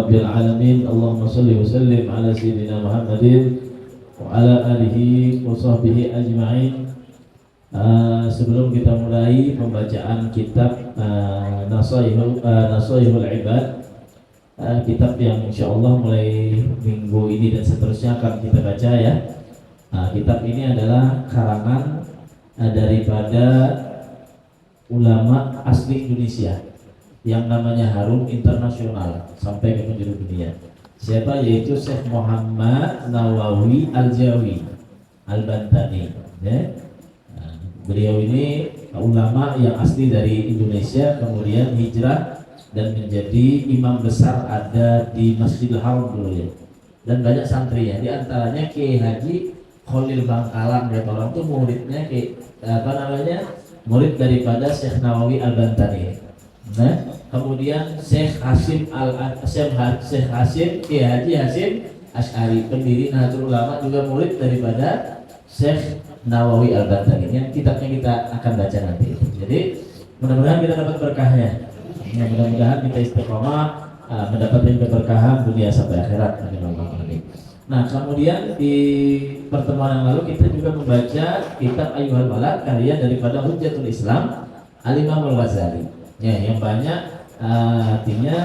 rabbil alamin. Allahumma shalli wa sallim ala sayyidina Muhammadin wa ala alihi wa sahbihi ajma'in. Sebelum kita mulai pembacaan kitab Nasaihul Ibad, kitab yang insyaallah mulai minggu ini dan seterusnya akan kita baca ya. Kitab ini adalah karangan daripada ulama asli Indonesia yang namanya harum internasional sampai ke penjuru dunia. Siapa? Yaitu Syekh Muhammad Nawawi Al-Jawi Al-Bantani ya. Beliau ini ulama yang asli dari Indonesia, kemudian hijrah dan menjadi imam besar ada di Masjidil Haram dulu ya. Dan banyak santrinya, di antaranya Kiai Haji Khalil Bangkalan ya, orang itu muridnya murid daripada Syekh Nawawi Al-Bantani. Nah, kemudian Syekh Hasim Kiai Haji Hasim Asy'ari, pendiri Nahdlatul Ulama, juga murid daripada Syekh Nawawi Al-Bantani. Yang kitabnya kita akan baca nanti. Jadi mudah-mudahan kita dapat berkahnya. Mudah-mudahan kita istiqomah mendapatkan keberkahan dunia sampai akhirat. Nah, kemudian di pertemuan yang lalu kita juga membaca kitab Ayyuhal Walad, karya daripada Hujjatul Islam Al-Imam Al-Ghazali. Ya, yang banyak artinya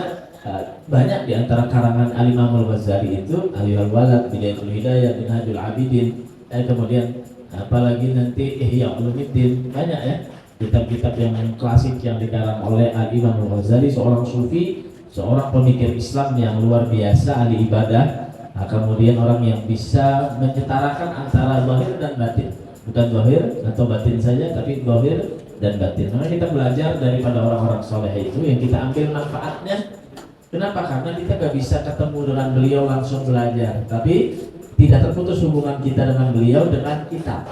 banyak di antara karangan Al-Imam Al-Ghazali itu Ayyuhal Walad, Bidayatul Hidayah, Minhajul Abidin, kemudian apalagi nanti Ihya Ulumuddin, banyak ya kitab-kitab yang klasik yang dikarang oleh Al-Imam Al-Ghazali, seorang sufi, seorang pemikir Islam yang luar biasa, ahli ibadah. Kemudian orang yang bisa menyetarakan antara zahir dan batin, bukan zahir atau batin saja, tapi zahir dan batin. Maka kita belajar daripada orang-orang soleh itu yang kita ambil manfaatnya. Kenapa? Karena kita gak bisa ketemu dengan beliau langsung belajar, tapi tidak terputus hubungan kita dengan beliau dengan kitab.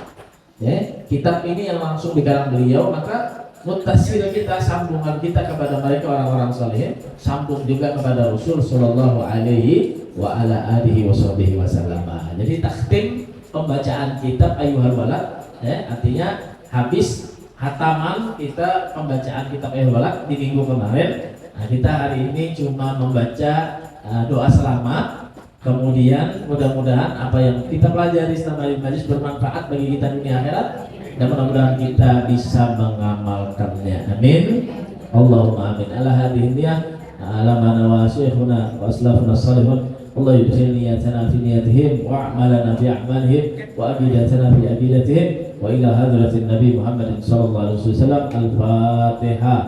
Ya, kitab ini yang langsung dikarang beliau, maka mutasil kita, sambungan kita kepada mereka orang-orang soleh, sambung juga kepada Rasul Sallallahu Alaihi wa ala alihi washabihi wasallam. Jadi takhtim pembacaan kitab Ayyuhal Walad ya, artinya habis hataman kita pembacaan kitab Ayyuhal Walad di minggu kemarin. Nah, kita hari ini cuma membaca doa selamat. Kemudian mudah-mudahan apa yang kita pelajari selama di majlis bermanfaat bagi kita dunia akhirat, dan mudah-mudahan kita bisa mengamalkannya. Amin. Allahumma amin. Ala hadhihi niyah ala mana wa syekhuna wa aslafuna salihun. Allah yudkhil niyatana fi niyatihim wa a'malana fi a'malihim wa aqidatana fi aqidatihim wa ila hadratin Nabi Muhammad sallallahu alaihi wasallam. Al-Fatihah.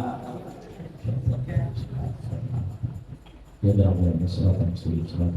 Ya Rabbi, sallallahu alaihi wasallam.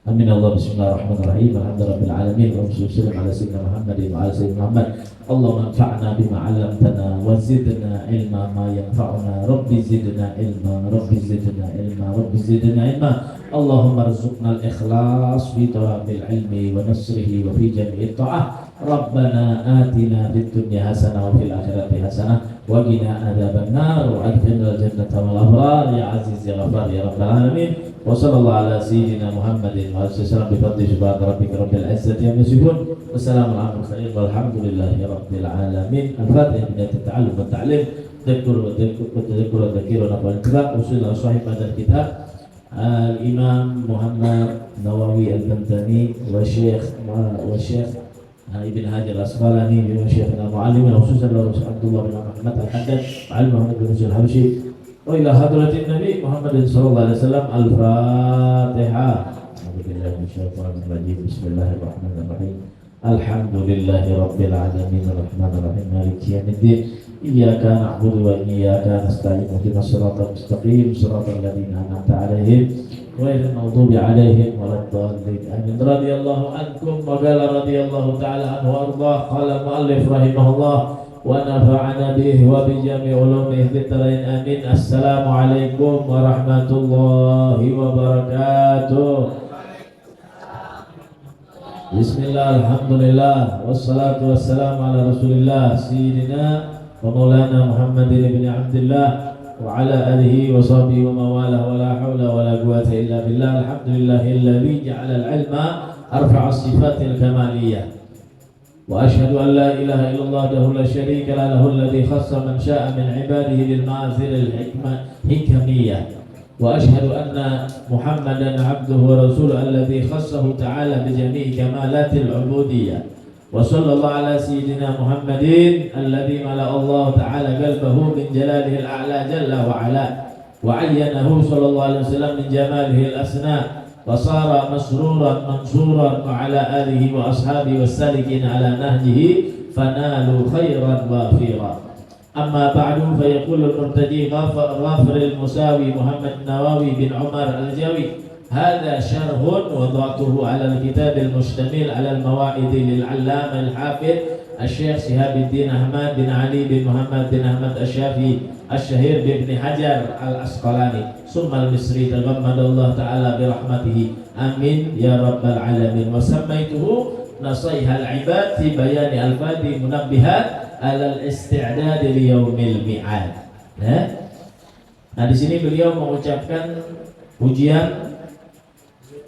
Amin. Allah bismillahirrahmanirrahim. Alhamdulillahirabbil alamin. Allahumma shalli ala sayyidina Muhammadin wa ala sayyidina Muhammad. Allahumma anfa'na bima 'allamtana wa zidna ilma ma yanfa'una. Rabbi zidna ilma, Rabbi zidna ilma, Rabbi zidna ilma. Allahumma arzuqna al-ikhlas fi talabil ilmi wa nasrihi wa fi jami'i ta'ah. Rabbana atina fid dunya hasanah wa fil akhirati hasanah wa qina adzaban nar wa adkhilna al-jannata wal abrar ya aziz ya ghafar ya rabbal alamin. Wa sallallahu ala sayyidina Muhammadin wa alihi wasallam bi fadli subhana rabbika rabbil izzati amma yasifun. Wassalamu ala mursalin walhamdulillahi rabbil alamin. Al-Fatihah. Bila ta'allum wa ta'lim, dzikr wa dzikr wa intibah. Usul sahih pada kitab Al-Imam Muhammad Nawawi Al-Bantani wa Syekh Ibn Hajar Al-Asqalani wa Syekhna Mu'allim khususan Abdullah bin Muhammad Al-Haddad Al-Muhammad bin Rasul Habsyi wa ila hadratin Nabi Muhammad sallallahu alaihi wasallam. Al-Fatihah. Bismillahirrahmanirrahim. Alhamdulillahi rabbil alamin arrahmanir rahim maliki yaumiddin. Iyyaka na'budu wa iyyaka nasta'in. Ihdinas siratal mustaqim, siratal ladzina an'amta 'alaihim ghairil maghdubi 'alaihim waladdallin. Amin. Radhiyallahu ankum wa qala radhiyallahu ta'ala anhu warḍah. Qala mu'allif rahimahullah wa nafa'ana bihi wa bi jami'i ulumihi fid dharain. Amin. Assalamualaikum warahmatullahi wabarakatuh. Bismillah, alhamdulillah, wassalatu wassalamu ala rasulillah Sayyidina wa maulana Muhammadin ibn Abdillah wa ala alihi wa sahbihi wa mawalah wa la hawla wa la quwwata illa billah. Alhamdulillahilladzi ja'ala al-ilma arfa'a as-sifatil kamaliyah wa ashhadu an la ilaha illallah wahdahu la syarika lahu alladzi khassa man syaa min ibadihi bil ma'azil al-hikmiyah وأشهد أن محمدا عبده ورسوله الذي خصه تعالى بجميع كمالات العبودية. وصلى الله على سيدنا محمد الذي ملأ الله تعالى قلبه من جلاله الأعلى جل وعلا، وعينه صلى الله عليه وسلم من جماله الأسنى، وصار مسرورا منصورا، وعلى آله وأصحابه والسالكين على نهجه فنالوا خيرا وافيرا. أما بعد، فيقول المرتجي غافر المساوي محمد النواوي بن عمر الجوي: هذا شرح وضعته على الكتاب المشتمل على المواعظ للعلامة الحافظ الشيخ شهاب الدين أحمد بن علي بن محمد بن أحمد الشافعي الشهير بابن حجر العسقلاني ثم المصري تغمد الله تعالى برحمته، آمين يا رب العالمين. وسميته نصيحة العباد في بيان ألفاظ منبهات على الاستعداد liyaumil mi'ad. Nah, di sini beliau mengucapkan pujian,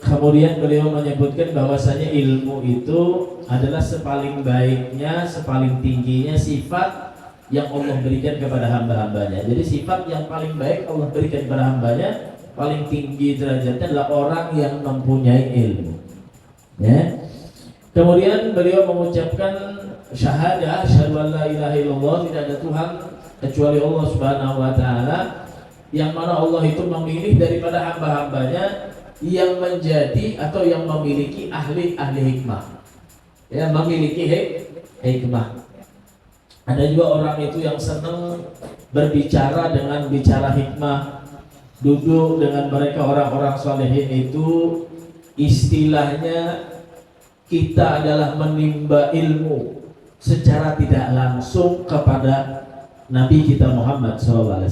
kemudian beliau menyebutkan bahwasanya ilmu itu adalah sepaling baiknya, sepaling tingginya sifat yang Allah berikan kepada hamba-hambanya. Jadi sifat yang paling baik Allah berikan kepada hambanya, paling tinggi derajatnya adalah orang yang mempunyai ilmu. Ya. Kemudian beliau mengucapkan syahadah, asyhadu an la ilaha illallah, tidak ada Tuhan kecuali Allah Subhanahu wa taala, yang mana Allah itu memilih daripada hamba-hambanya yang menjadi atau yang memiliki ahli-ahli hikmah. Ya, memiliki hikmah. Ada juga orang itu yang senang berbicara dengan bicara hikmah, duduk dengan mereka orang-orang salihin itu, istilahnya kita adalah menimba ilmu secara tidak langsung kepada Nabi kita Muhammad SAW.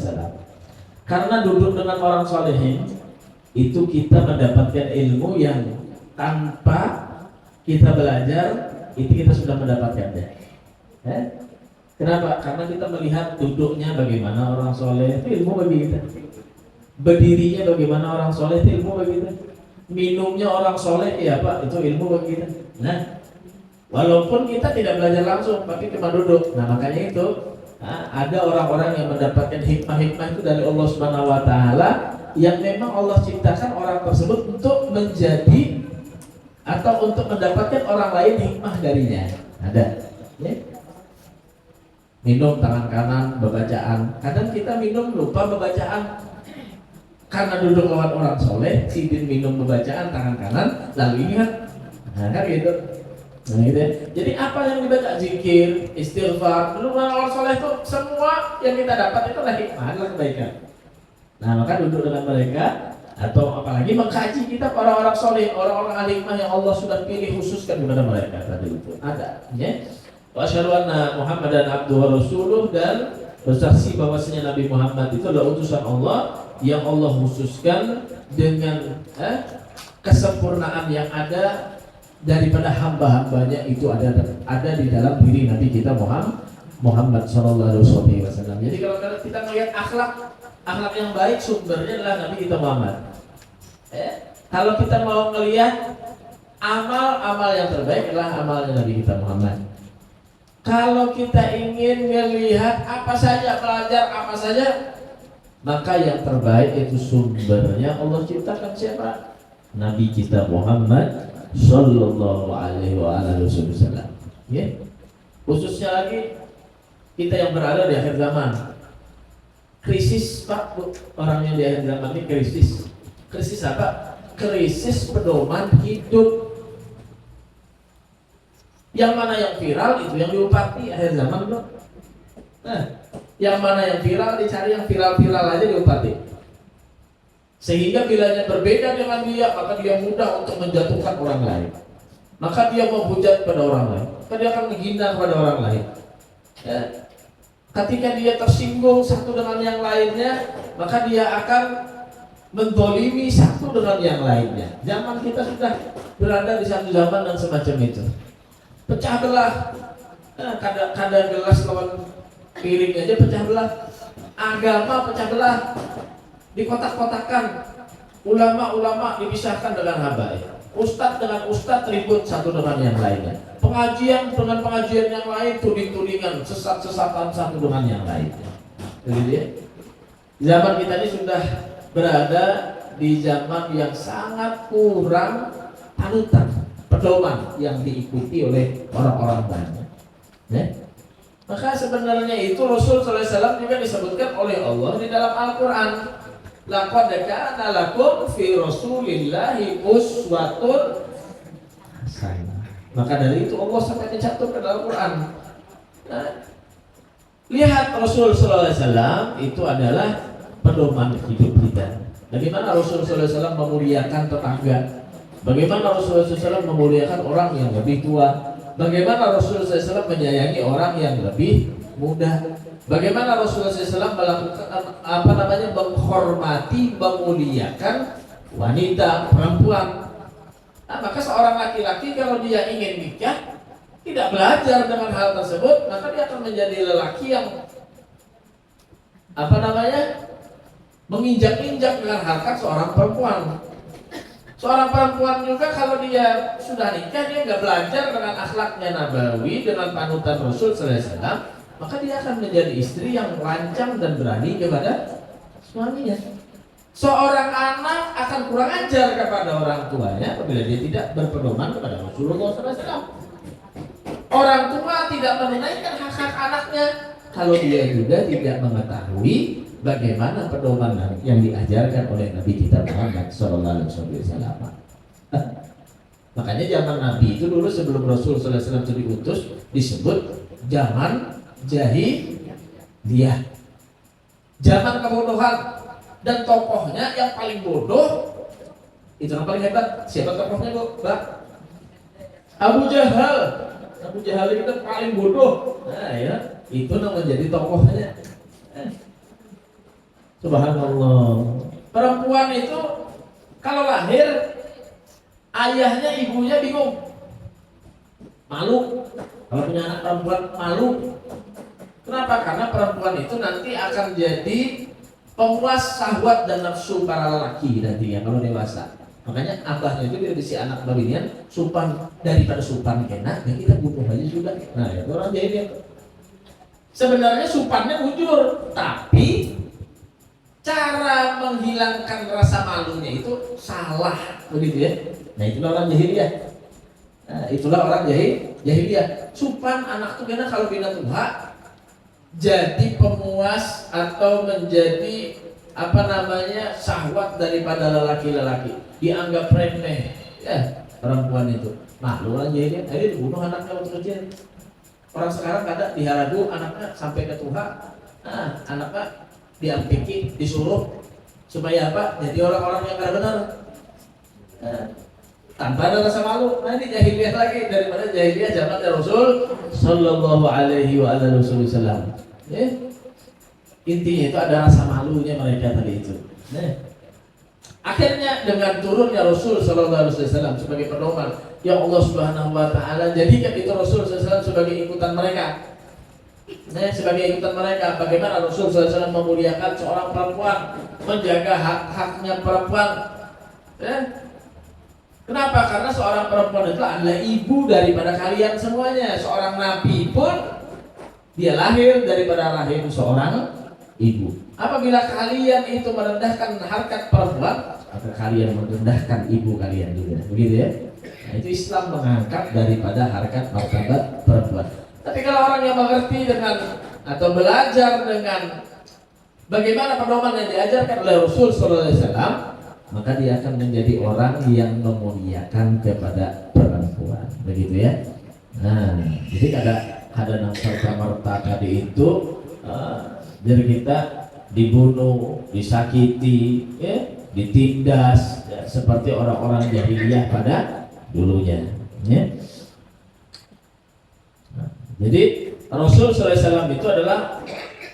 Karena duduk dengan orang salihin itu kita mendapatkan ilmu yang tanpa kita belajar itu kita sudah mendapatkannya. Kenapa? Karena kita melihat duduknya bagaimana orang soleh, itu ilmu bagi kita. Berdirinya bagaimana orang soleh, itu ilmu bagi kita. Minumnya orang soleh, ya Pak, itu ilmu bagi kita. Nah, walaupun kita tidak belajar langsung, tapi cuma duduk. Nah, makanya itu ada orang-orang yang mendapatkan hikmah-hikmah itu dari Allah Subhanahu wa taala, yang memang Allah ciptakan orang tersebut untuk menjadi atau untuk mendapatkan orang lain hikmah darinya. Ada, ya? Minum tangan kanan bebacaan. Kadang kita minum lupa bebacaan karena duduk lawan orang soleh, sidin minum bebacaan tangan kanan lalu ingat. Nah, kan gitu. Nah, gitu ya. Jadi apa yang dibaca, zikir, istighfar, dulu orang soleh itu semua yang kita dapat itu adalah hikmah, adalah kebaikan. Nah, maka duduk dengan mereka atau apalagi mengkaji kita orang-orang soleh, orang-orang ahli hikmah yang Allah sudah pilih khususkan kepada mereka tadi itu ada. Ya. Wa asyhadu anna Muhammadan abduhu wa rasuluh, dan bersaksi bahwasanya Nabi Muhammad itu adalah utusan Allah yang Allah khususkan dengan kesempurnaan yang ada daripada hamba-hambanya itu ada di dalam diri Nabi kita Muhammad sallallahu alaihi wasallam. Jadi kalau kita melihat akhlak yang baik sumbernya adalah Nabi kita Muhammad. Kalau kita mau melihat amal yang terbaik adalah amalnya Nabi kita Muhammad. Kalau kita ingin melihat apa saja, belajar apa saja, maka yang terbaik itu sumbernya Allah ciptakan siapa? Nabi kita Muhammad sallallahu alaihi wasallam. Ya. Khususnya lagi kita yang berada di akhir zaman. Krisis, Pak, orang yang di akhir zaman ini krisis. Krisis apa? Krisis pedoman hidup. Yang mana yang viral itu yang diupati akhir zaman, bro. Nah, yang mana yang viral dicari yang viral-viral aja diupati. Sehingga bilanya berbeda dengan dia, maka dia mudah untuk menjatuhkan orang lain. Maka dia menghujat pada orang lain. Maka dia akan menghina kepada orang lain. Ya. Ketika dia tersinggung satu dengan yang lainnya, maka dia akan mendolimi satu dengan yang lainnya. Zaman kita sudah berada di satu zaman yang semacam itu. Pecah belah, kadang gelas lawan piring aja pecah belah, agama pecah belah, dikotak-kotakan, ulama-ulama dipisahkan dengan habaib, ustadz dengan ustadz ribut satu dengan yang lainnya, pengajian dengan pengajian yang lain, tuding-tudingan, sesat-sesatan satu dengan yang lainnya. Jadi zaman kita ini sudah berada di zaman yang sangat kurang panutan, pedoman yang diikuti oleh orang-orang banyak. Ya? Maka sebenarnya itu Rasul sallallahu alaihi wasallam juga disebutkan oleh Allah di dalam Al-Qur'an. Laqad kana lakum fi Rasulillahi uswatun hasanah. Maka dari itu Allah sampai mencatatkan dalam Al-Qur'an. Nah, lihat Rasul sallallahu alaihi wasallam itu adalah pedoman hidup kita. Bagaimana Rasul sallallahu alaihi wasallam memuliakan tetangga? Bagaimana Rasul sallallahu alaihi wasallam memuliakan orang yang lebih tua? Bagaimana Rasul sallallahu alaihi wasallam menyayangi orang yang lebih muda? Bagaimana Rasul sallallahu alaihi wasallam melakukan menghormati, memuliakan wanita, perempuan? Nah, maka seorang laki-laki kalau dia ingin nikah tidak belajar dengan hal tersebut, maka dia akan menjadi lelaki yang menginjak-injak dengan harkat seorang perempuan. Seorang perempuan juga kalau dia sudah nikah, dia nggak belajar dengan akhlaknya Nabawi, dengan panutan Rasul sallallahu alaihi wasallam, maka dia akan menjadi istri yang lancang dan berani kepada suaminya. Seorang anak akan kurang ajar kepada orang tuanya apabila dia tidak berpedoman kepada Rasulullah sallallahu alaihi wasallam. Orang tua tidak menunaikan hak-hak anaknya kalau dia juga tidak mengetahui bagaimana pedoman yang diajarkan oleh Nabi kita Muhammad sallallahu alaihi wasallam. Makanya zaman Nabi itu dulu sebelum Rasul sallallahu alaihi wasallam diutus disebut zaman jahiliyah. Zaman kebodohan, dan tokohnya yang paling bodoh itu yang paling hebat. Siapa tokohnya, Bu? Mbak? Abu Jahal. Abu Jahal itu paling bodoh. Nah, ya, itu yang menjadi tokohnya. Subhanallah. Perempuan itu kalau lahir ayahnya ibunya bingung, malu. Kalau punya anak perempuan malu. Kenapa? Karena perempuan itu nanti akan jadi pemuas syahwat dan nafsu para lelaki nantinya kalau dewasa. Makanya abahnya itu bila si anak babinian supan daripada supan enak, ya kita bunuh aja sudah. Nah, itu orang jahiliyah. Sebenarnya supannya bujur, tapi cara menghilangkan rasa malunya itu salah, begitu ya. Nah, itulah orang jahiliyah. Nah, itulah orang jahiliyah. Supan anak tuh kena kalau bina tua jadi pemuas atau menjadi syahwat daripada lelaki-lelaki, dianggap remeh ya perempuan itu. Malu aja ini, akhirnya dibunuh anaknya waktu kecil. Orang sekarang kadang diharadu anaknya sampai ke Tuhan, anaknya diampiki, disuruh supaya apa? Jadi orang-orang yang tidak benar, tanpa ada rasa malu. Nah, ini jahiliyah lagi daripada jahiliyah zaman Rasul sallallahu alaihi wasallam. Ya. Intinya itu ada rasa malunya mereka tadi itu. Nah, akhirnya dengan turunnya Rasul sallallahu alaihi wasallam sebagai pedoman, ya Allah Subhanahu wa taala jadikan itu Rasul sallallahu alaihi wasallam sebagai ikutan mereka. Nah, sebagai ikutan mereka, bagaimana Rasul sallallahu alaihi wasallam memuliakan seorang perempuan, menjaga hak-haknya perempuan. Ya. Kenapa? Karena seorang perempuan itu adalah ibu daripada kalian semuanya. Seorang nabi pun dia lahir daripada rahim seorang ibu. Apabila kalian itu merendahkan harkat perempuan, maka kalian merendahkan ibu kalian juga. Begitu ya? Nah, itu Islam mengangkat daripada harkat martabat perempuan. Tapi kalau orang yang mengerti dengan atau belajar dengan bagaimana pedoman yang diajarkan oleh Rasul sallallahu alaihi wasallam, maka dia akan menjadi orang yang memuliakan kepada perempuan, begitu ya. Nah, jadi ada serta-merta tadi itu dari kita dibunuh, disakiti, ya, ditindas, ya, seperti orang-orang jahiliyah pada dulunya. Ya. Nah, jadi Rasul sallallahu alaihi wasallam itu adalah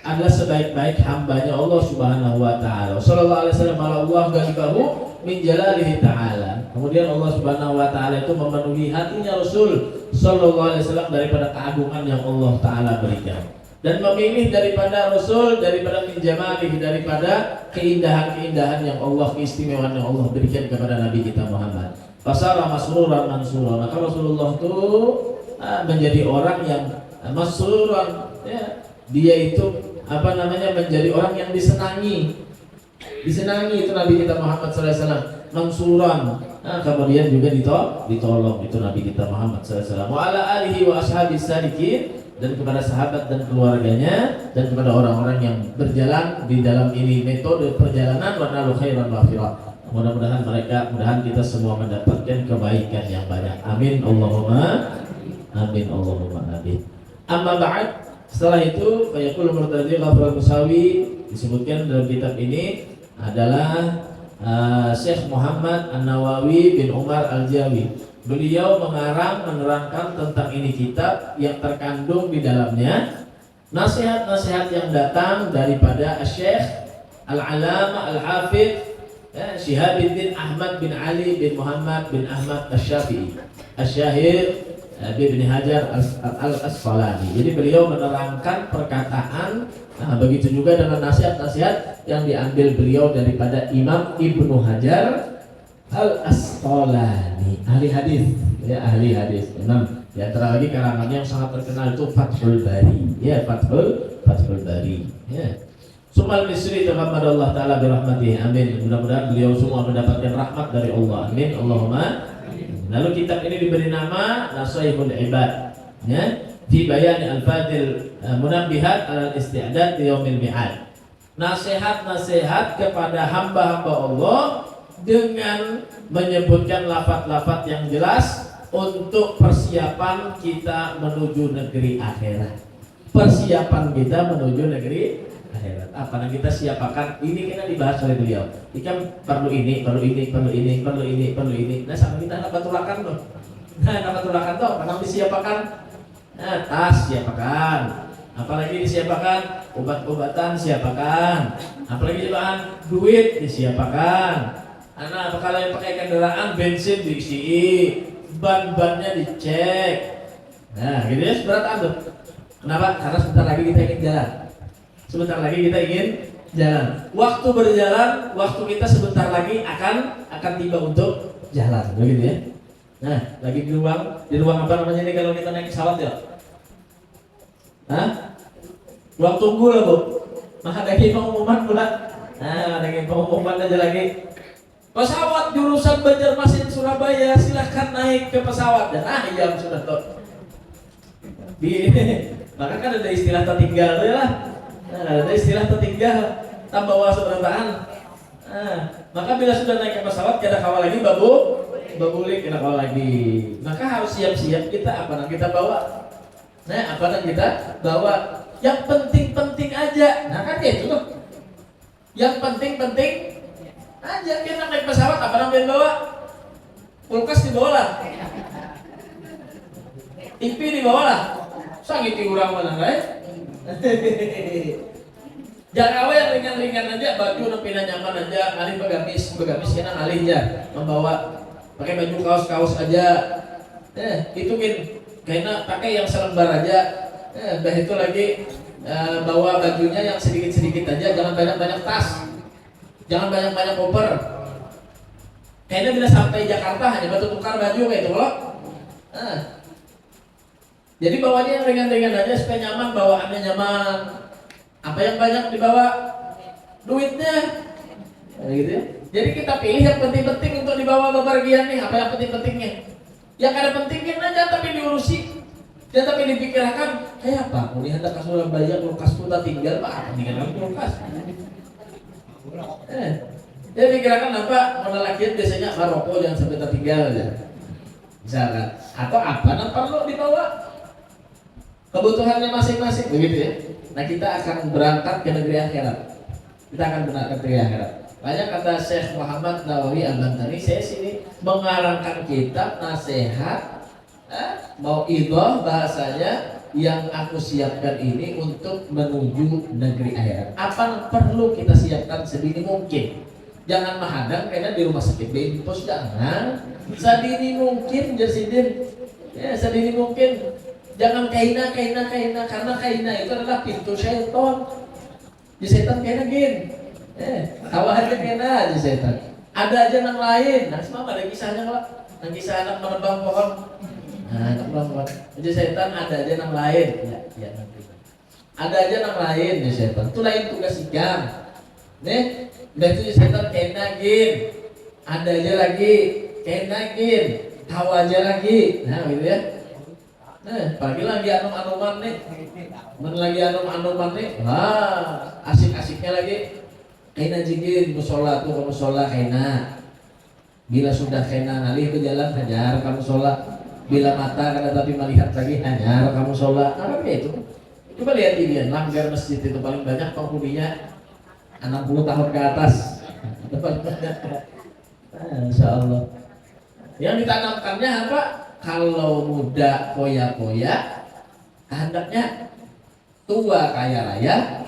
sebaik-baik hambanya Allah Subhanahu wa taala. Sallallahu alaihi wasallam Allah ghaibahu min jalalihi ta'ala. Kemudian Allah Subhanahu wa taala itu memenuhi hatinya Rasul sallallahu alaihi wasallam daripada keagungan yang Allah taala berikan. Dan memilih daripada Rasul daripada min jamalihi, daripada keindahan-keindahan yang Allah, keistimewaan yang Allah berikan kepada Nabi kita Muhammad. Fasara masruran mansura. Maka Rasulullah itu menjadi orang yang masruran, ya. Dia itu menjadi orang yang disenangi. disenangi itu Nabi kita Muhammad SAW, mansuran. Nah, kemudian juga ditolong itu Nabi kita Muhammad SAW. Wa ala alihi wa ashabis sadiqin, dan kepada sahabat dan keluarganya, dan kepada orang-orang yang berjalan di dalam ini metode perjalanan wa nalu khairan wafirah. Mudah-mudahan mudahan kita semua mendapatkan kebaikan yang banyak. Amin Allahumma amin Allahumma amin. Amma ba'd, setelah itu fayaqul Murtadhi Ghafral Musawi disebutkan dalam kitab ini adalah Syekh Muhammad An-Nawawi bin Umar Al-Jawi. Beliau menerangkan tentang ini kitab yang terkandung di dalamnya nasihat-nasihat yang datang daripada Syekh Al-Alama Al-Hafidh Syihabuddin Ahmad bin Ali bin Muhammad bin Ahmad Asy-Syafi'i Asy-Syahir Ibn Hajar Al-Asqalani. Jadi beliau menerangkan perkataan, begitu juga dengan nasihat-nasihat yang diambil beliau daripada Imam Ibnu Hajar Al-Asqalani, ahli hadis, ya ahli hadis. Di antara lagi karangannya yang sangat terkenal itu Fathul Bari, ya Fathul Bari, ya. Sumal Misri taqabbalallahu taala bi rahmatihi, amin. Mudah-mudahan beliau semua mendapatkan rahmat dari Allah, amin Allahumma. Lalu kitab ini diberi nama Nasaihul Ibad, ya, fi bayani al-fadil munabbihat ala al-isti'dad li yaumil mi'ad. Nasihat-nasihat kepada hamba-hamba Allah dengan menyebutkan lafaz-lafaz yang jelas untuk persiapan kita menuju negeri akhirat. Persiapan kita menuju negeri akhirat. Apa yang kita siapkan ini kita dibahas oleh beliau. Ikan perlu ini. Nah, sama kita nak batulakan tuh. Karena disiapkan. Nah, tas siapkan. Apalagi disiapkan obat-obatan siapkan. Apalagi siapkan duit disiapkan. Anak kalau yang pakai kendaraan bensin diisi, ban-bannya dicek. Nah, gitu ya seberat tuh. Kenapa? Karena sebentar lagi kita ingin jalan. Waktu berjalan, waktu kita sebentar lagi akan tiba untuk jalan, begitu ya. Nah, lagi di ruang apa namanya ini kalau kita naik pesawat ya? Ruang tunggu lah bu. Maka lagi pengumuman pula. Nah, lagi pengumuman aja lagi. Pesawat jurusan Banjarmasin Surabaya, silahkan naik ke pesawat. Dan iya sudah tuh. Maka kan ada istilah tertinggal ya lah. Ada istilah tertinggal tambah wawasan berapaan. Maka bila sudah naik ke pesawat kita kawal lagi babulik kita kawal lagi. Maka harus siap-siap kita apa yang kita bawa. Nah, apa yang kita bawa yang penting-penting aja. Nah kan itu tuh. Yang penting-penting aja. Kita naik pesawat apa yang bawa? Kulkas dibawa lah. TV dibawa lah. Sanggiti urang mana guys? Jangan awe yang ringan-ringan aja, baju nepina nyaman aja, ngalih begamis kena ngalih ya, membawa pakai baju kaos aja, itu kayaknya pakai yang selembar aja, dah itu lagi bawa bajunya yang sedikit aja, jangan banyak tas, jangan banyak koper. Kayaknya bila sampai Jakarta hanya batu tukar baju kayak itu loh. Jadi bawanya yang ringan-ringan aja supaya nyaman, bawaannya nyaman. Apa yang banyak dibawa? Duitnya. Gitu ya. Jadi kita pilih yang penting-penting untuk dibawa bepergian nih. Apa yang penting-pentingnya? Yang ada pentingnya aja tapi diurusi. Dan tapi dipikirkan, kayak apa? Mau lihat ke Surabaya, kulkas kita tinggal, Pak. Tinggal kulkas. Dia pikirkan apa? Mau lakian biasanya Maroko jangan sampai tertinggal aja. Misalkan. Atau apa yang perlu dibawa? Kebutuhannya masing-masing, begitu ya. Nah, kita akan berangkat ke negeri akhirat. Banyak kata Syekh Muhammad Nawawi Al-Bantani, saya sini mengarangkan kitab nasihat, mau'idhah bahasanya yang aku siapkan ini untuk menuju negeri akhirat. Apa yang perlu kita siapkan sedini mungkin. Jangan menghadang karena di rumah sakit Bentos, jangan. Sedini mungkin Jasidin. Ya, sedini mungkin. Jangan kaina karena kaina itu adalah pintu syaitan. Di setan kaina gin. Awal aja kaina di setan. Ada aja yang lain. Nah, semua ada kisahnya kok. Yang kisah anak menebang pohon. Nah, menebang pohon. Di setan ada aja yang lain. Ya nanti. Ada aja yang lain di setan. Itu lain tugas ikan. Nih, Udah itu setan kenagin, ada aja lagi kenagin, tahu aja lagi, nah gitu ya. Pagi lagi anum-anuman nih, lagi anum-anuman nih, wah asik-asiknya lagi. Kena jigin musola tuh kamu sholat kena. Bila sudah kena ngalih ke jalan hajar kamu sholat. Bila mata kada tapi melihat lagi hajar kamu sholat. Apa itu? Coba lihat ini langgar masjid itu paling banyak penghuninya 60 tahun ke atas. Insya Allah. Yang ditanamkannya apa? Kalau muda koya-koya, hendaknya tua kaya raya,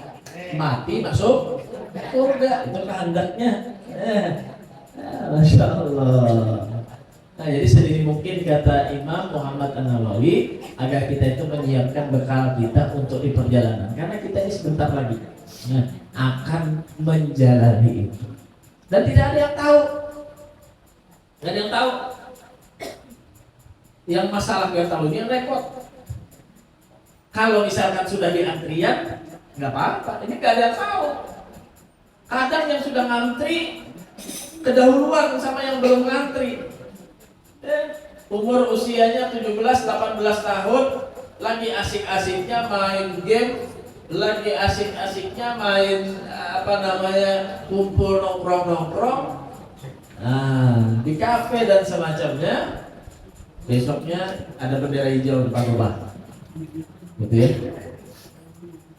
mati masuk surga. Itu kehendaknya. Masya Allah. Nah, jadi sedini mungkin kata Imam Muhammad An-Nawawi agar kita itu menyiapkan bekal kita untuk di perjalanan, karena kita ini sebentar lagi akan menjalani itu dan tidak ada yang tahu, tidak ada yang tahu. Yang masalah yang tahu ini yang repot. Kalau misalkan sudah di antrian nggak apa-apa, ini nggak ada yang tahu. Kadang yang sudah ngantri kedahuluan sama yang belum ngantri. Umur usianya 17-18 tahun, lagi asik-asiknya main game, lagi asik-asiknya main kumpul nongkrong-nongkrong, di kafe dan semacamnya. Besoknya ada bendera hijau depan rumah, gitu ya,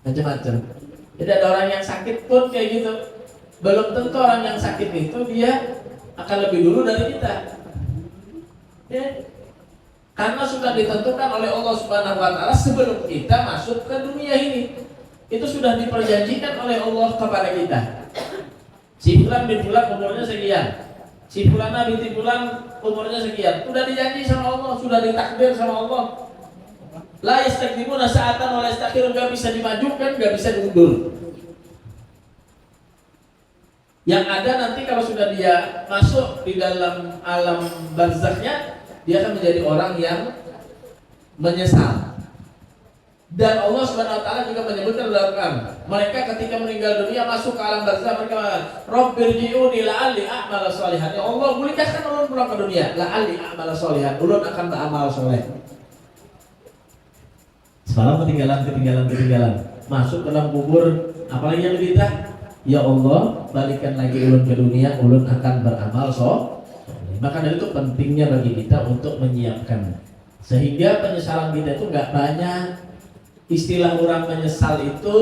macam-macam. Jadi ada orang yang sakit pun kayak gitu. Belum tentu orang yang sakit itu dia akan lebih dulu dari kita. Ya. Karena sudah ditentukan oleh Allah Subhanahu wa taala sebelum kita masuk ke dunia ini. Itu sudah diperjanjikan oleh Allah kepada kita. Si fulan bin fulan umurnya sekian. Si fulana binti fulan umurnya sekian. Sudah dijanji sama Allah, sudah ditakdir sama Allah. La yastaqdimuna sa'atan wa la yastakhirun, enggak bisa dimajukan, enggak bisa diundur. Yang ada nanti kalau sudah dia masuk di dalam alam barzakhnya, dia akan menjadi orang yang menyesal. Dan Allah Subhanahu wa taala juga menyebutkan dalam Al-Qur'an, mereka ketika meninggal dunia masuk ke alam barzakh mereka mengatakan, "Rabbirji'uni la'alli a'mala shalihan." Ya Allah, bolehkahkan ulun pulang ke dunia, la'alli a'mala shalihan, ulun akan beramal soleh. Semalam ketinggalan. Masuk ke dalam kubur, apalagi yang lebih dah? Ya Allah, balikan lagi ulun ke dunia, ulun akan beramal soleh. Maka dari itu pentingnya bagi kita untuk menyiapkan, sehingga penyesalan kita itu nggak banyak. Istilah orang menyesal itu,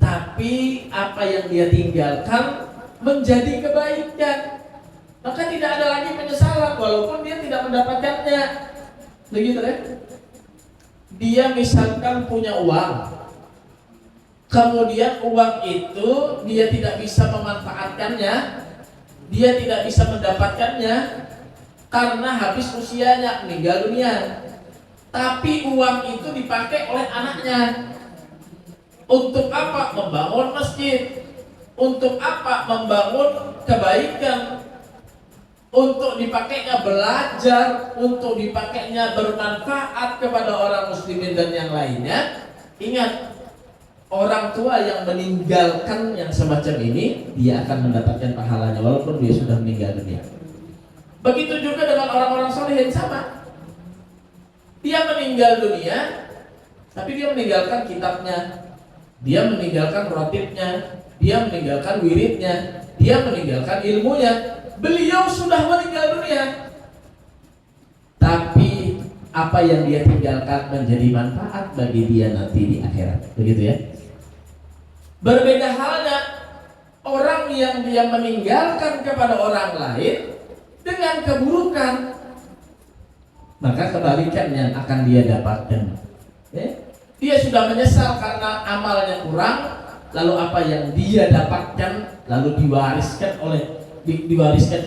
tapi apa yang dia tinggalkan menjadi kebaikan, maka tidak ada lagi penyesalan walaupun dia tidak mendapatkannya. Begitu ya? Dia misalkan punya uang, kemudian uang itu dia tidak bisa memanfaatkannya, dia tidak bisa mendapatkannya karena habis usianya, meninggal dunia. Tapi uang itu dipakai oleh anaknya. Untuk apa? Membangun masjid. Untuk apa? Membangun kebaikan. Untuk dipakainya belajar, untuk dipakainya bermanfaat kepada orang muslimin dan yang lainnya. Ingat, orang tua yang meninggalkan yang semacam ini, dia akan mendapatkan pahalanya walaupun dia sudah meninggal dunia. Begitu juga dengan orang-orang solehin, sama. Dia meninggal dunia, tapi dia meninggalkan kitabnya, dia meninggalkan rotibnya, dia meninggalkan wiridnya, dia meninggalkan ilmunya. Beliau sudah meninggal dunia, tapi apa yang dia tinggalkan menjadi manfaat bagi dia nanti di akhirat. Begitu ya. Berbeda halnya orang yang dia meninggalkan kepada orang lain dengan keburukan, maka kebalikan yang akan dia dapatkan. Dia sudah menyesal karena amalnya kurang, lalu apa yang dia dapatkan lalu diwariskan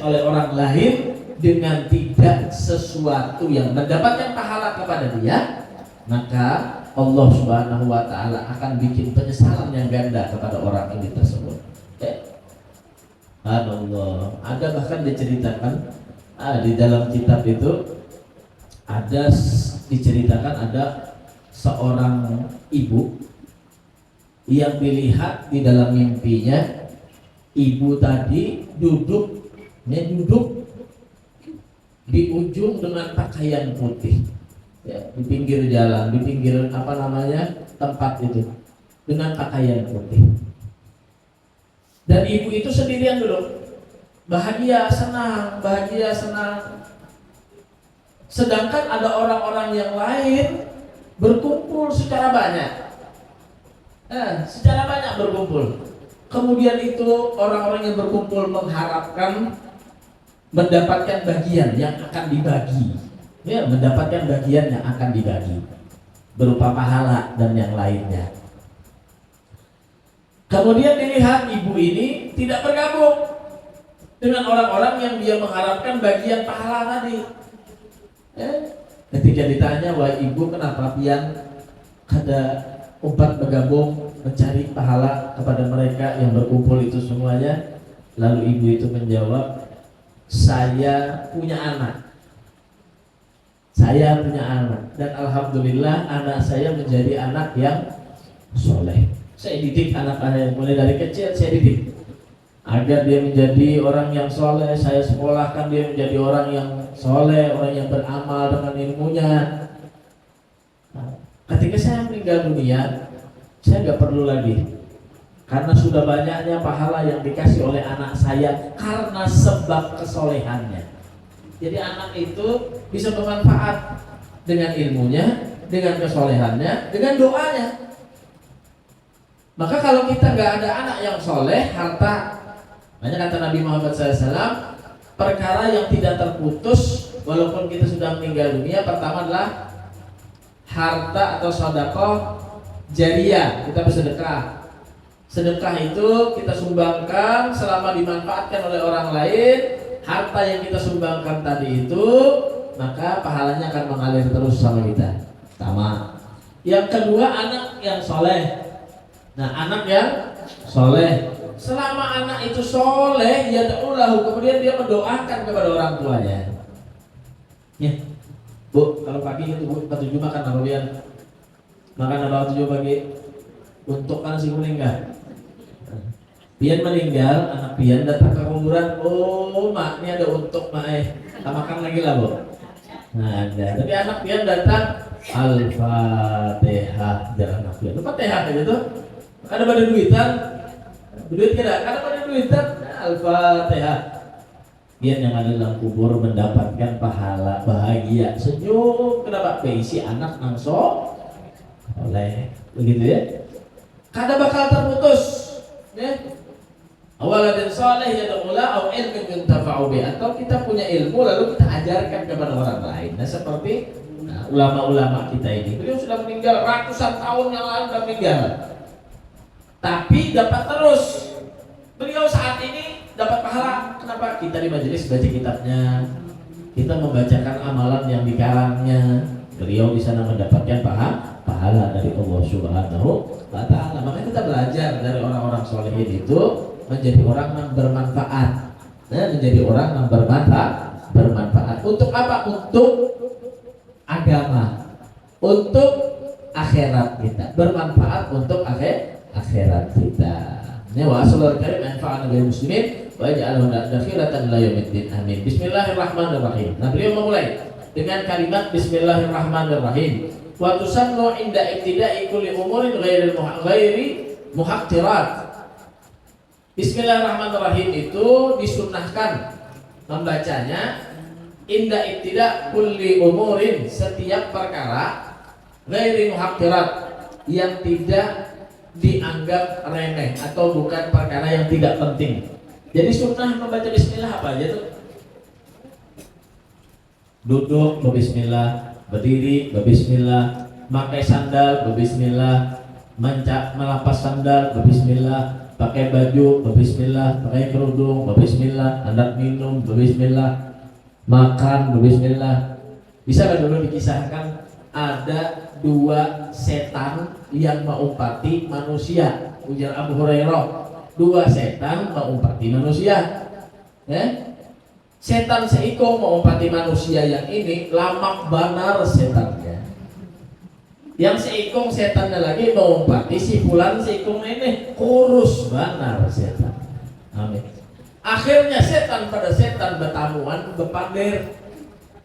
oleh orang lain dengan tidak sesuatu yang mendapatkan pahala kepada dia, maka Allah Subhanahu wa taala akan bikin penyesalan yang ganda kepada orang ini tersebut. Allah, ada bahkan diceritakan di dalam kitab itu diceritakan ada seorang ibu yang dilihat di dalam mimpinya Ibu tadi duduk di ujung dengan pakaian putih, ya, di pinggir jalan, di pinggir tempat itu dengan pakaian putih. Dan ibu itu sendirian dulu, bahagia senang. Sedangkan ada orang-orang yang lain berkumpul secara banyak, berkumpul. Kemudian itu orang-orang yang berkumpul mengharapkan mendapatkan bagian yang akan dibagi, mendapatkan bagian yang akan dibagi berupa pahala dan yang lainnya. Kemudian dilihat ibu ini tidak bergabung dengan orang-orang yang dia mengharapkan bagian pahala tadi. Ketika ditanya, wah ibu kenapa pian kada umpat bergabung mencari pahala kepada mereka yang berkumpul itu semuanya? Lalu ibu itu menjawab, saya punya anak dan alhamdulillah anak saya menjadi anak yang soleh. Saya didik anak-anak mulai dari kecil, saya didik agar dia menjadi orang yang soleh. Saya sekolahkan dia menjadi orang yang soleh, orang yang beramal dengan ilmunya. Ketika saya meninggal dunia, saya nggak perlu lagi, karena sudah banyaknya pahala yang dikasih oleh anak saya karena sebab kesolehannya. Jadi anak itu bisa bermanfaat dengan ilmunya, dengan kesolehannya, dengan doanya. Maka kalau kita nggak ada anak yang soleh, harta, banyak kata Nabi Muhammad SAW, perkara yang tidak terputus walaupun kita sudah meninggal dunia, pertama adalah harta atau sedekah jariyah. Kita bersedekah. Sedekah itu kita sumbangkan selama dimanfaatkan oleh orang lain. Harta yang kita sumbangkan tadi itu, maka pahalanya akan mengalir terus sama kita. Pertama. Yang kedua, anak yang soleh. Nah, anak yang soleh, selama anak itu soleh, ya da'ulahu, kemudian dia mendoakan kepada orang tuanya. Ya, Bu, kalau pagi itu Bu, 7 makan apa pian? Makan apa 7 pagi? Untuk kan si meninggal. Pian meninggal, anak pian datang ke kuburan. Oh, mak, ini ada untuk mak tak makan lagi lah, Bu. Nah, ada. Tapi anak pian datang, Al-Fatihah, jangan anak pian. Al-Fatihah kayak gitu. Ada pada duitan, duit kira, ada pada duitan, Al-Fatihah. Pian yang ada dalam kubur mendapatkan pahala, bahagia, senyum. Kenapa? Beisi anak nangso oleh begitu ya. Kada bakal terputus, ya. Awaladin saleh yad'ula au ilmin yuntafa'u bi, atau kita punya ilmu lalu kita ajarkan kepada orang lain. Nah, seperti ulama-ulama kita ini. Beliau sudah meninggal ratusan tahun yang lalu, sudah meninggal. Tapi dapat terus. Beliau saat ini dapat pahala. Kenapa? Kita di majelis baca kitabnya, kita membacakan amalan yang dikarangnya. Beliau di sana mendapatkan pahala dari Allah Subhanahu wa Ta'ala. Makanya kita belajar dari orang-orang solehin itu menjadi orang yang bermanfaat. Menjadi orang yang bermanfaat. Untuk apa? Untuk agama, untuk akhirat kita. Bermanfaat untuk akhirat kita. Ini wa sallallahu alaihi manfa'ana bil muslimin wa ja'alhu dakhilatan ila yaumiddin. Amin. Bismillahirrahmanirrahim. Nah, beliau memulai dengan kalimat bismillahirrahmanirrahim. Wa tusannu inda ibtida'i kulli umurin ghairi muhaqqirat. Bismillahirrahmanirrahim itu disunnahkan membacanya inda ibtida' kulli umurin, setiap perkara ghairi muhaqqirat, yang tidak dianggap remeh atau bukan perkara yang tidak penting. Jadi sunnah membaca bismillah apa aja tuh? Duduk berbismillah, berdiri berbismillah, pakai sandal berbismillah, melepas sandal berbismillah, pakai baju berbismillah, pakai kerudung berbismillah, hendak minum berbismillah, makan berbismillah. Bisa kan dulu dikisahkan ada 2 setan yang mengumpati manusia. Ujar Abu Hurairah, 2 setan mengumpati manusia. Setan seiko mengumpati manusia yang ini lamak banar setannya. Yang seikung setannya lagi mengumpati si fulan seikung ini kurus banar setan. Amin. Akhirnya setan pada setan betamuan bepander.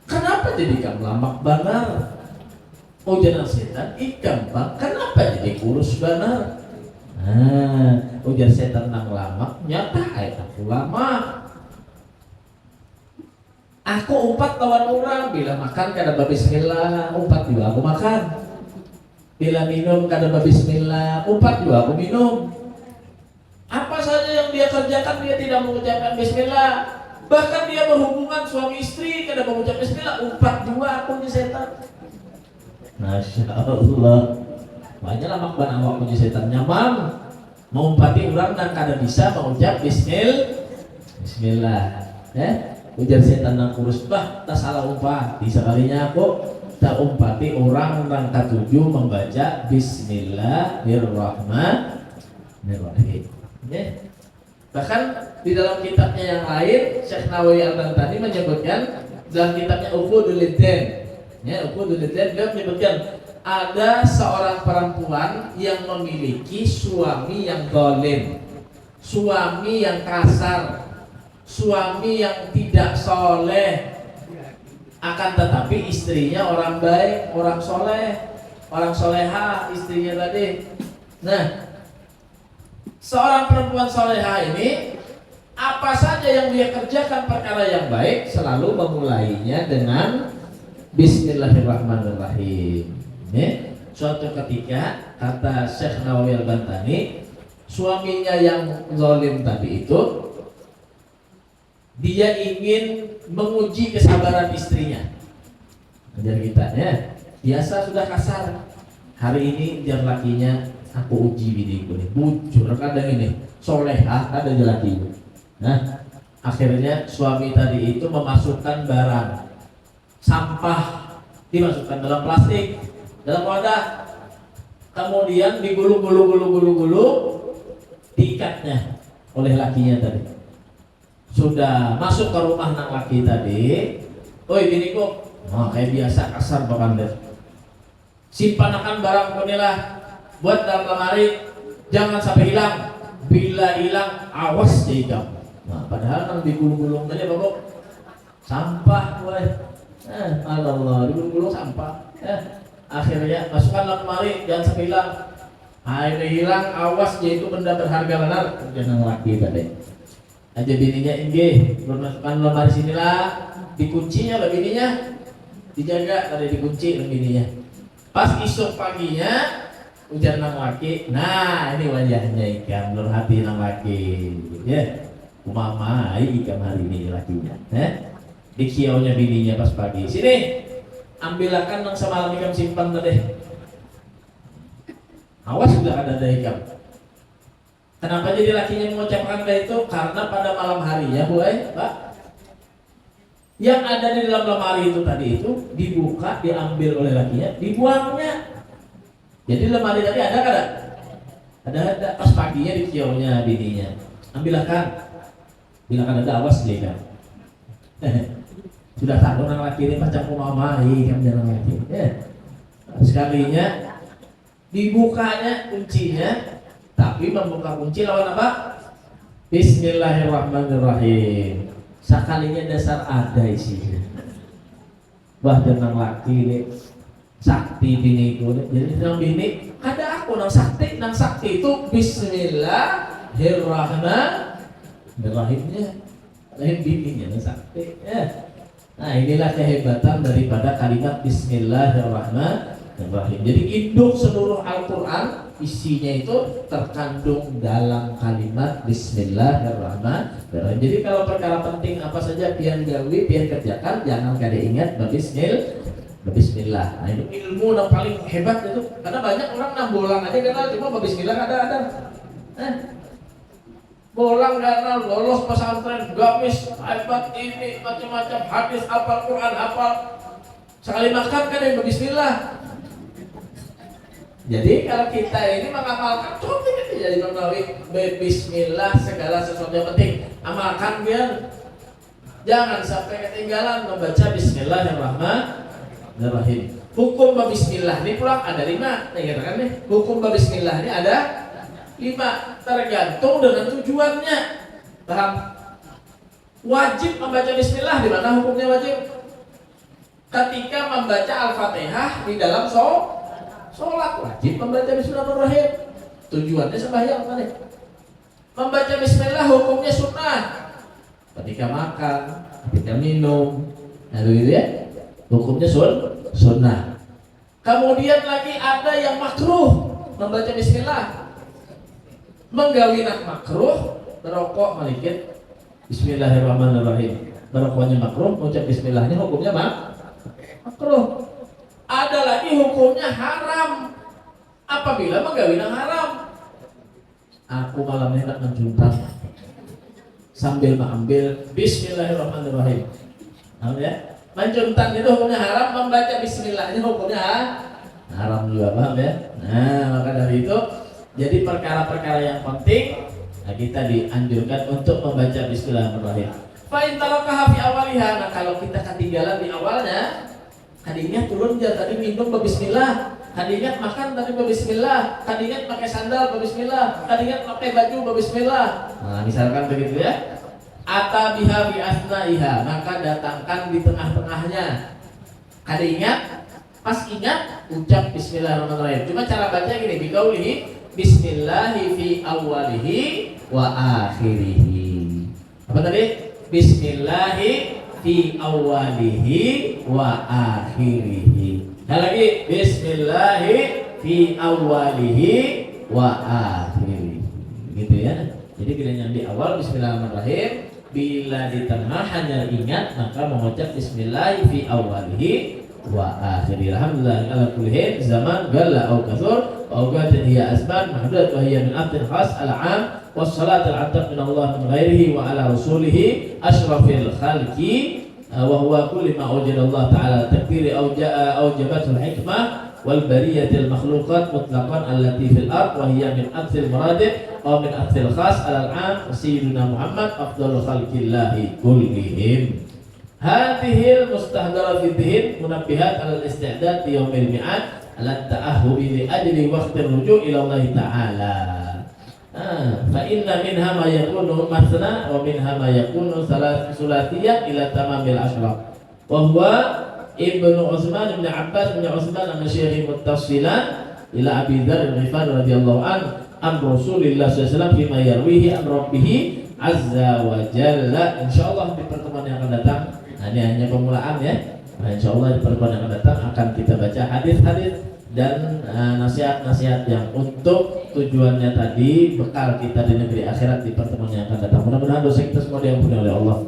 Kenapa jadi kam lamak banar? Oh jangan setan ikam bang. Kenapa jadi kurus banar? Ujar setan nang lamak nyata aku lama. Aku umpat lawan orang bila makan kada bismillah umpat juga aku makan. Bila minum kada bismillah umpat juga aku minum. Apa saja yang dia kerjakan dia tidak mengucapkan bismillah. Bahkan dia berhubungan suami istri kada mengucap bismillah umpat juga aku di setan. Masya Allah. Banyak lamak ban awak punya setan nyamam. Mengumpati orang dan kada bisa mengucap bismillah. Ujar setan nang kurus bah tak salah umpati sekalinya aku tak umpati orang yang ketujuh membaca Bismillahirrahmanirrahim. Bahkan di dalam kitabnya yang lain Syekh Nawawi Al-Bantani menyebutkan dalam kitabnya Uqudul Liddan, Uqudul Liddan dia menyebutkan ada seorang perempuan yang memiliki suami yang zalim, suami yang kasar, suami yang tidak soleh, akan tetapi istrinya orang baik, orang soleh, orang soleha istrinya tadi. Nah, seorang perempuan soleha ini apa saja yang dia kerjakan perkara yang baik selalu memulainya dengan Bismillahirrahmanirrahim. Suatu ketika kata Syekh Nawawi Al-Bantani, suaminya yang zalim tadi itu dia ingin menguji kesabaran istrinya. Ajar kita ya, biasa sudah kasar. Hari ini biar lakinya aku uji biniku nih, bujur kadang ini, solehah ada laki. Nah, akhirnya suami tadi itu memasukkan barang sampah, dimasukkan dalam plastik, dalam wadah, kemudian digulung-gulung, diikatnya oleh lakinya tadi. Sudah masuk ke rumah nang laki tadi, oi biniku, kayak biasa kasar bapander. Simpankan barang kunilah, buat dalam lemari, jangan sampai hilang. Bila hilang, awas jadi kamu. Nah, padahal nang digulung-gulung tadi babok sampah, boleh. Allah, digulung-gulung sampah. Akhirnya masukkan dalam lemari, jangan sampai hilang. Akhirnya hilang, awas jadi itu benda berharga benar. Jangan laki tadi. Aja bininya inggih, masukkan lemari sinilah, dikuncinya lah bininya, dijaga tadi dikunci lah bininya. Pas esok paginya ujar nang laki, nah ini wajahnya ikan, belum hati nang laki, ya, umama ikan hari ini lakinya, di kiaunya bininya pas pagi, sini, ambilkan nang semalam ikan simpan tadi, awas sudah ada ikan. Kenapa jadi lakinya mengucapkan itu? Karena pada malam hari ya, Pak, yang ada di dalam lemari itu tadi itu dibuka, diambil oleh lakinya, dibuangnya. Jadi lemari tadi ada kan? Ada. Pas paginya di kiaunya bininya, ambilkan ada, awas dia kan. Sudah tahu nang laki ini macam umamai kan jangan lagi. Sekalinya dibukanya kuncinya. Tapi membuka kunci lawan apa? Bismillahirrahmanirrahim. Sekalinya dasar ada isinya. Wah dengan laki ini sakti biniku. Jadi nang bini ada aku nang sakti itu Bismillahirrahmanirrahimnya. Lain bininya nang sakti. Nah inilah kehebatan daripada kalimat Bismillahirrahmanirrahim. Jadi induk seluruh Al-Quran isinya itu terkandung dalam kalimat Bismillahirrahmanirrahim. Jadi kalau perkara penting apa saja pian gawi, pian kerjakan, jangan kada ingat Bismillah. Nah itu ilmu yang paling hebat itu, karena banyak orang bolang aja kenal, cuma Bismillah ada. Bolang kenal, lolos pesantren, gamis, hebat ini macam-macam, hadis, hafal Quran, hafal. Sekali makan kan yang Bismillah. Jadi kalau kita ini mengamalkan, coba kita jadi menawi Bismillah segala sesuatu yang penting, amalkan biar jangan sampai ketinggalan membaca Bismillahirrahmanirrahim. Hukum Bismillah ini pulang ada 5, kan nih? Hukum Bismillah ini ada 5, tergantung dengan tujuannya. Paham? Wajib membaca bismillah. Di mana hukumnya wajib? Ketika membaca Al-Fatihah di dalam sholat wajib membaca bismillahirrahmanirrahim. Tujuannya sembahyang mana? Membaca bismillah hukumnya sunnah. Ketika makan, ketika minum, nah gitu ya. Hukumnya sunnah. Kemudian lagi ada yang makruh membaca bismillah. Menggawinak makruh, merokok malikit bismillahirrahmanirrahim. Merokoknya makruh, ucap bismillahnya hukumnya makruh. Ada lagi hukumnya haram apabila menggawinak haram. Aku malam hendak menjuntak sambil mengambil bismillahirrahmanirrahim. Nah, ya. Menjuntak itu hukumnya haram, membaca bismillahnya hukumnya haram juga, paham ya? Nah, maka dari itu jadi perkara-perkara yang penting, nah kita dianjurkan untuk membaca bismillahirrahmanirrahim. Fa in talaqaha fi awaliha, nah kalau kita ketinggalan di awalnya, kadinya turun dia tadi minum bismillah, kadinya makan tadi bismillah, kadinya pakai sandal bismillah, kadinya pakai baju bismillah. Nah, misalkan begitu ya. Ata biha bi asnaiha, maka datangkan di tengah-tengahnya. Kada ingat, pas ingat ucap bismillahirrahmanirrahim. Cuma cara baca gini, biqaulihi bismillahi fi awwalihi wa akhirihi. Apa tadi? Bismillahi fi awwalihi wa akhirihi. Dan lagi bismillahi fi awwalihi wa akhirihi. Gitu ya. Jadi bila yang di awal bismillahirrahmanirrahim, bila di tengah hanya ingat maka mengucap bismillah fi awwalihi wa akhirih. Alhamdulillah ala kulli zaman galla au kathur au qatin hiya asban mahdudat wa hiya min abdin khas al-am was salat al-ataq min Allah min ghairihi wa ala rasulihi ashrafil khalqi wa huwa kulli ma awjada Allah ta'ala takdiri au jaa au jabatul hikmah wal bariyatil makhluqat mutlaqan allati fil ard wa hiya min akthil maradih aw min akthil khas al-am sayyidina Muhammad afdalul khalqillahi kullihim. Hadhil mustahdara fi dhihin munabbihat al-isti'dad li yaumil mi'ad ala ta'ahhubi li ajli waqtir ruju' ila Allah ta'ala. Fa inna minha ma yakunu mathna wa minha ma yakunu sulatiyyan ila tamamil ashraf. Wa huwa Ibnu Utsman bin Abbas bin Utsman an-Nasyri muttasilan ila Abi Dzar al-Ghifari radhiyallahu an Rasulillah sallallahu alaihi wasallam bima yarwihi an rabbih azza wa jalla. Insyaallah di pertemuan yang akan datang, nah ini hanya pemulaan ya. Nah, insyaallah di pertemuan yang akan datang akan kita baca hadis-hadis dan nasihat-nasihat yang untuk tujuannya tadi bekal kita di negeri akhirat di pertemuan yang akan datang. Mudah-mudahan dosa kita semua diampuni oleh Allah.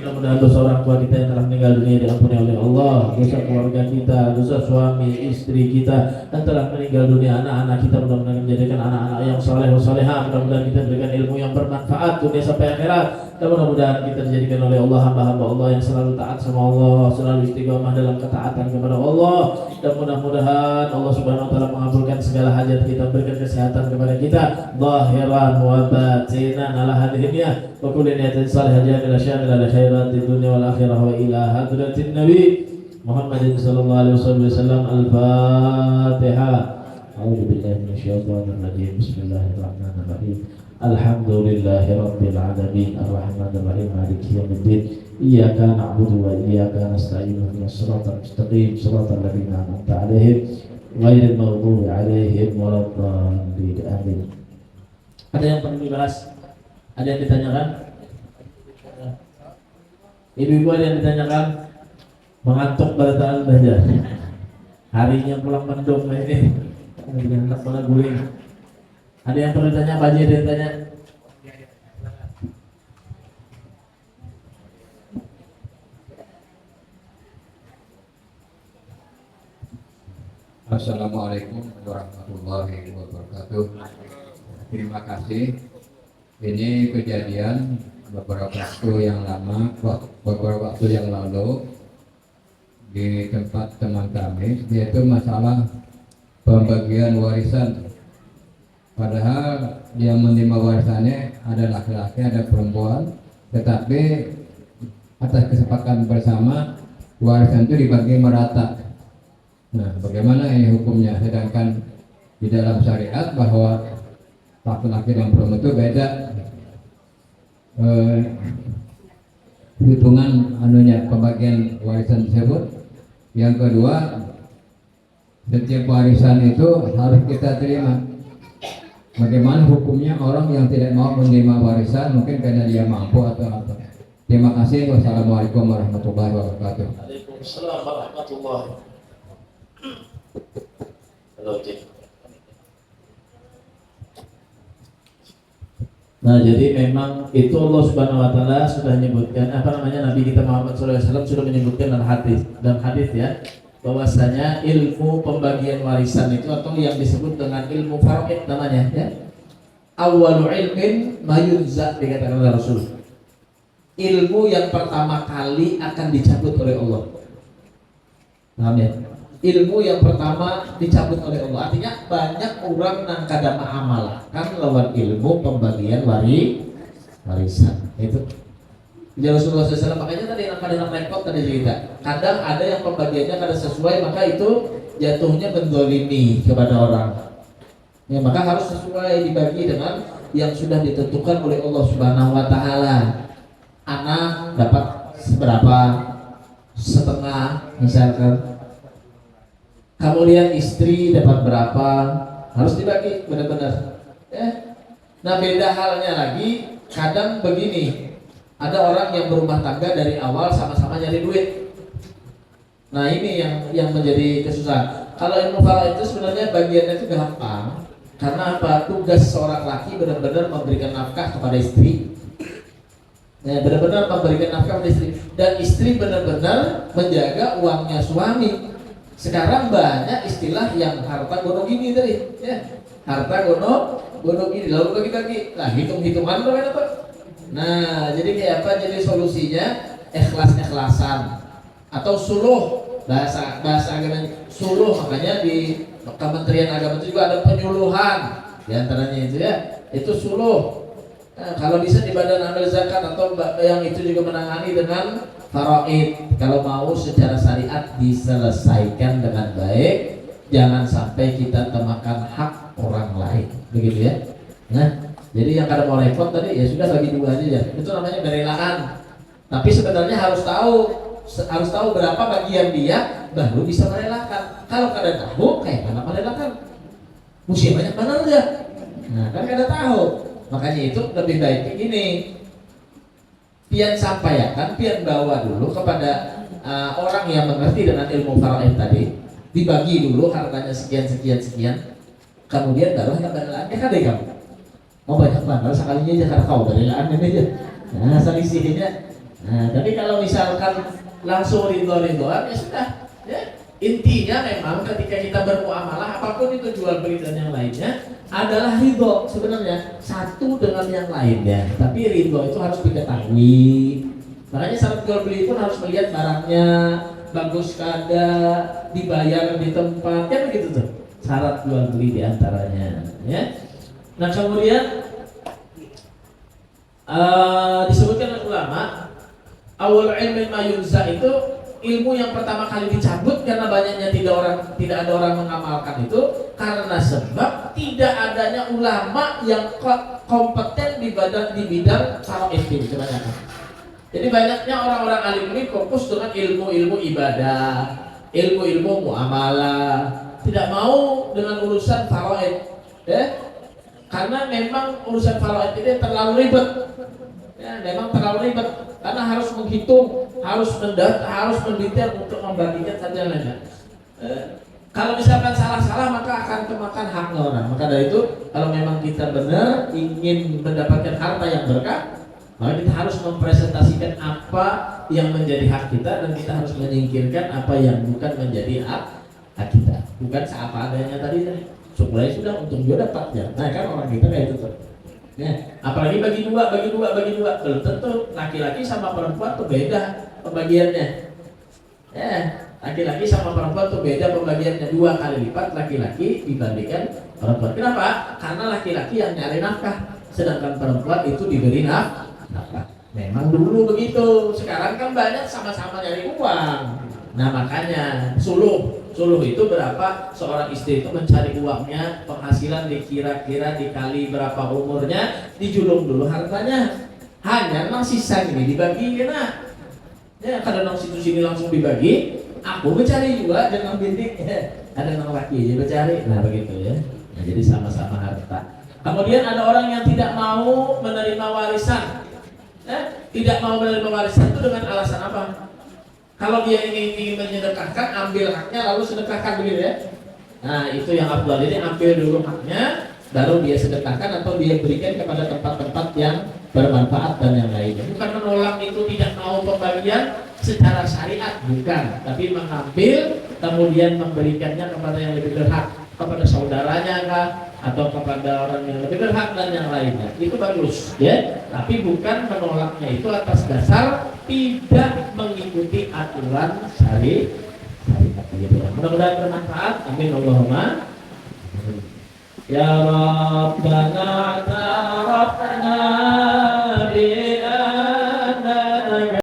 Mudah-mudahan dosa orang tua kita yang telah meninggal dunia diampuni oleh Allah, dosa keluarga kita, dosa suami istri kita yang telah meninggal dunia, anak-anak kita mudah-mudahan menjadikan anak-anak yang saleh dan salehah. Mudah-mudahan kita diberikan ilmu yang bermanfaat dunia sampai akhirat, dan mudah-mudahan kita dijadikan oleh Allah hamba-hamba Allah yang selalu taat sama Allah, selalu istiqomah dalam ketaatan kepada Allah, dan mudah-mudahan Allah Subhanahu wa taala mengabulkan segala hajat kita, berikan kesehatan kepada kita zahiran wa batinan ala hadhihi wa kulli niyatin salihah jamilah syamilah khairat di dunia wal akhirah wa ila hadratin nabi Muhammadin sallallahu alaihi wasallam. Al-Fatihah. A'udzu billahi minasyaitonir rajim. Bismillahirrahmanirrahim. Alhamdulillahi rabbil alamin arrahmanir rahim maliki yaumiddin. Iyyaka na'budu wa iyyaka nasta'in ihdinas siratal mustaqim siratal ladzina an'amta 'alaihim ghairil maghdubi 'alaihim waladdallin. Amin. Ada yang perlu dibahas? Ada yang ditanyakan? Ibu-ibu ada yang ditanyakan? Mengantuk pada saat belajar. Harinya pulang mendung ini. Hendak malah guling. Ada yang perlu ditanya? Pak Haji ada yang tanya? Assalamualaikum warahmatullahi wabarakatuh. Terima kasih. Ini kejadian beberapa waktu yang lalu di tempat teman kami, yaitu masalah pembagian warisan. Padahal yang menerima warisannya ada laki-laki, ada perempuan, tetapi atas kesepakatan bersama warisan itu dibagi merata. Nah, bagaimana ini hukumnya? Sedangkan di dalam syariat bahwa laki-laki dan perempuan itu beda. eh, hitungan anunya pembagian warisan tersebut. Yang kedua, setiap warisan itu harus kita terima. Bagaimana hukumnya orang yang tidak mau menerima warisan, mungkin karena dia mampu atau apa. Terima kasih. Wassalamualaikum warahmatullahi wabarakatuh. Waalaikumsalam warahmatullahi wabarakatuh. Nah, jadi memang itu Allah Subhanahu wa taala sudah menyebutkan Nabi kita Muhammad SAW sudah menyebutkan dalam hadis ya, bahwasanya ilmu pembagian warisan itu atau yang disebut dengan ilmu faraid namanya ya. Awwalu ilmin mayunza dikatakan oleh Rasul. Ilmu yang pertama kali akan dicabut oleh Allah. Paham ya? Ilmu yang pertama dicabut oleh Allah. Artinya banyak orang nang kada ma'amalkan lawan ilmu pembagian warisan. Itu ya Rasulullah SAW. Makanya tadi yang kadang repot tadi cerita. Kadang ada yang pembagiannya kada sesuai, maka itu jatuhnya mendolimi kepada orang. Ya, maka harus sesuai dibagi dengan yang sudah ditentukan oleh Allah Subhanahu wa taala. Anak dapat seberapa, setengah misalkan. Kemudian istri dapat berapa, harus dibagi benar-benar. Ya. Nah, beda halnya lagi, kadang begini, ada orang yang berumah tangga dari awal sama-sama nyari duit. Nah, ini yang menjadi kesusahan. Kalau ilmu faraid itu sebenarnya bagiannya itu gampang, karena apa? Tugas seorang laki benar-benar memberikan nafkah kepada istri. Ya, benar-benar memberikan nafkah kepada istri, dan istri benar-benar menjaga uangnya suami. Sekarang banyak istilah yang harta gono gini tadi, ya. Harta gono gini, lalu bagi-bagi. Nah, hitung-hitungan apa? Nah, jadi kayak apa? Jadi solusinya ikhlas-ikhlasan atau suluh, bahasa agama suluh. Makanya di Kementerian Agama itu juga ada penyuluhan di antaranya itu ya. Itu suluh. Nah, kalau bisa di Badan Amil Zakat atau yang itu juga menangani dengan faraid. Kalau mau secara syariat diselesaikan dengan baik, jangan sampai kita termakan hak orang lain, begitu ya. Nah, jadi yang kada mau repot tadi ya sudah bagi dua aja ya. Itu namanya berelaan. Tapi sebenarnya harus tahu berapa bagian dia baru bisa merelakan. Kalau kada tahu, kayak mana merelakan? Mesti banyak mana aja. Nah, kan kada tahu. Makanya itu lebih baik begini. Pian sampaikan, pian bawa dulu kepada orang yang mengerti dengan ilmu faraid tadi, dibagi dulu hartanya sekian, kemudian baru yang berelaan kan deh kamu. Mau banyak banget sekalinya aja karena kau berelaan ini aja. Nah, selisihnya. Nah, tapi kalau misalkan langsung ridho-ridhoan ya sudah. Ya. Intinya memang ketika kita bermuamalah apapun itu jual beli dan yang lainnya adalah ridho sebenarnya satu dengan yang lainnya. Tapi ridho itu harus diketahui. Makanya syarat jual beli pun harus melihat barangnya bagus kada, dibayar di tempat, kan begitu tuh. Syarat jual beli diantaranya. Ya. Nah kemudian disebutkan oleh ulama awal ilmu mayunza itu ilmu yang pertama kali dicabut karena banyaknya tidak ada orang mengamalkan itu karena sebab tidak adanya ulama yang kompeten di bidang faraid ini kebanyakan. Jadi banyaknya orang-orang alim ini fokus dengan ilmu ibadah, ilmu muamalah, tidak mau dengan urusan faraid, ya. Karena memang urusan faraid ini terlalu ribet. Ya, memang terlalu ribet karena harus menghitung, harus mendetail untuk membagikan saja lainnya. Kalau misalkan salah-salah maka akan kemakan haknya orang. Maka dari itu kalau memang kita benar ingin mendapatkan harta yang berkah, maka kita harus mempresentasikan apa yang menjadi hak kita dan kita harus menyingkirkan apa yang bukan menjadi hak kita. Bukan seapa adanya tadi. Supaya sudah untung juga dapat ya. Nah kan orang kita kayak itu tuh. Ya, apalagi bagi dua, belum tentu laki-laki sama perempuan tuh beda pembagiannya. Ya, laki-laki sama perempuan tuh beda pembagiannya 2 kali lipat laki-laki dibandingkan perempuan. Kenapa? Karena laki-laki yang nyari nafkah, sedangkan perempuan itu diberi nafkah. Memang dulu begitu. Sekarang kan banyak sama-sama nyari uang. Nah makanya suluh itu berapa seorang istri itu mencari uangnya, penghasilan dikira-kira dikali berapa umurnya, dijulung dulu hartanya. hanya nang sisa ini dibagi kena. Ya kalau nang situ sini langsung dibagi, aku mencari juga dengan bintik. Ada nang laki aja mencari. Nah begitu ya. Nah, jadi sama-sama harta. Kemudian ada orang yang tidak mau menerima warisan. Tidak mau menerima warisan itu dengan alasan apa? Kalau dia ingin menyedekahkan, ambil haknya lalu sedekahkan begitu ya. Nah itu yang Abdul ini ambil dulu haknya, baru dia sedekahkan atau dia berikan kepada tempat-tempat yang bermanfaat dan yang lainnya. Bukan menolak itu tidak mau pembagian secara syariat, bukan, tapi mengambil kemudian memberikannya kepada yang lebih berhak, kepada saudaranya kah, atau kepada orang yang lebih berhak dan yang lainnya. Itu bagus ya, tapi bukan menolaknya itu atas dasar tidak mengikuti aturan syariat gitu. Mudah-mudahan bermanfaat. Amin Allahumma. Ya Rabbana Rabbana